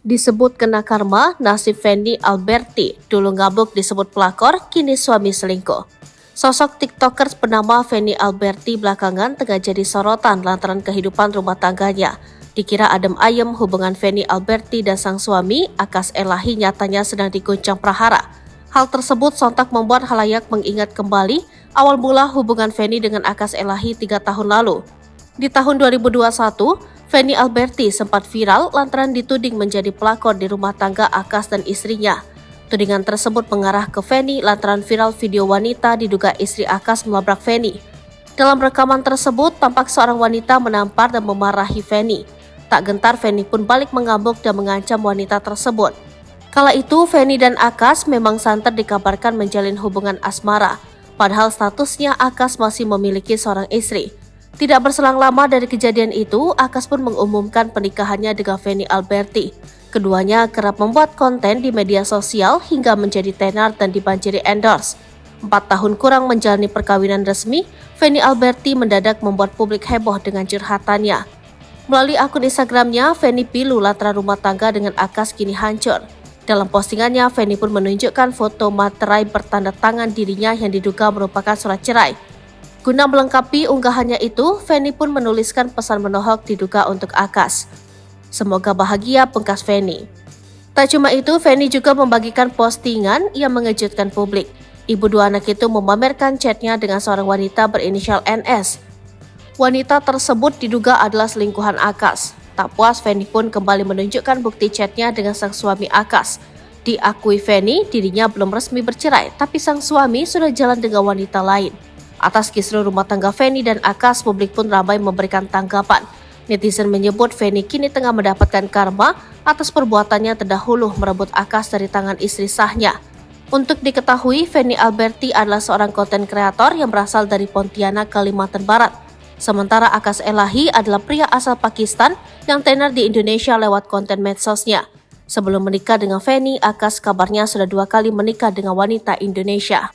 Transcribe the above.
Disebut kena karma, nasib Feni Alberti. Dulu ngabuk disebut pelakor, kini suami selingkuh. Sosok tiktokers bernama Feni Alberti belakangan tengah jadi sorotan lantaran kehidupan rumah tangganya. Dikira adem ayem hubungan Feni Alberti dan sang suami, Akas Elahi nyatanya sedang diguncang prahara. Hal tersebut sontak membuat halayak mengingat kembali awal mula hubungan Feni dengan Akas Elahi 3 tahun lalu. Di tahun 2021, Feni Alberti sempat viral lantaran dituding menjadi pelakor di rumah tangga Akas dan istrinya. Tudingan tersebut mengarah ke Feni lantaran viral video wanita diduga istri Akas melabrak Feni. Dalam rekaman tersebut, tampak seorang wanita menampar dan memarahi Feni. Tak gentar, Feni pun balik mengamuk dan mengancam wanita tersebut. Kala itu, Feni dan Akas memang santer dikabarkan menjalin hubungan asmara, padahal statusnya Akas masih memiliki seorang istri. Tidak berselang lama dari kejadian itu, Akas pun mengumumkan pernikahannya dengan Feni Alberti. Keduanya kerap membuat konten di media sosial hingga menjadi tenar dan dibanjiri endorse. 4 tahun kurang menjalani perkawinan resmi, Feni Alberti mendadak membuat publik heboh dengan curhatannya. Melalui akun Instagramnya, Feni pilu lantaran rumah tangga dengan Akas kini hancur. Dalam postingannya, Feni pun menunjukkan foto materai bertanda tangan dirinya yang diduga merupakan surat cerai. Guna melengkapi unggahannya itu, Feni pun menuliskan pesan menohok diduga untuk Akas. Semoga bahagia, pungkas Feni. Tak cuma itu, Feni juga membagikan postingan yang mengejutkan publik. Ibu dua anak itu memamerkan chatnya dengan seorang wanita berinisial NS. Wanita tersebut diduga adalah selingkuhan Akas. Tak puas, Feni pun kembali menunjukkan bukti chatnya dengan sang suami Akas. Diakui Feni, dirinya belum resmi bercerai, tapi sang suami sudah jalan dengan wanita lain. Atas kisru rumah tangga Feni dan Akas, publik pun ramai memberikan tanggapan. Netizen menyebut Feni kini tengah mendapatkan karma atas perbuatannya terdahulu merebut Akas dari tangan istri sahnya. Untuk diketahui, Feni Alberti adalah seorang konten kreator yang berasal dari Pontianak, Kalimantan Barat. Sementara Akas Elahi adalah pria asal Pakistan yang tenar di Indonesia lewat konten medsosnya. Sebelum menikah dengan Feni, Akas kabarnya sudah 2 kali menikah dengan wanita Indonesia.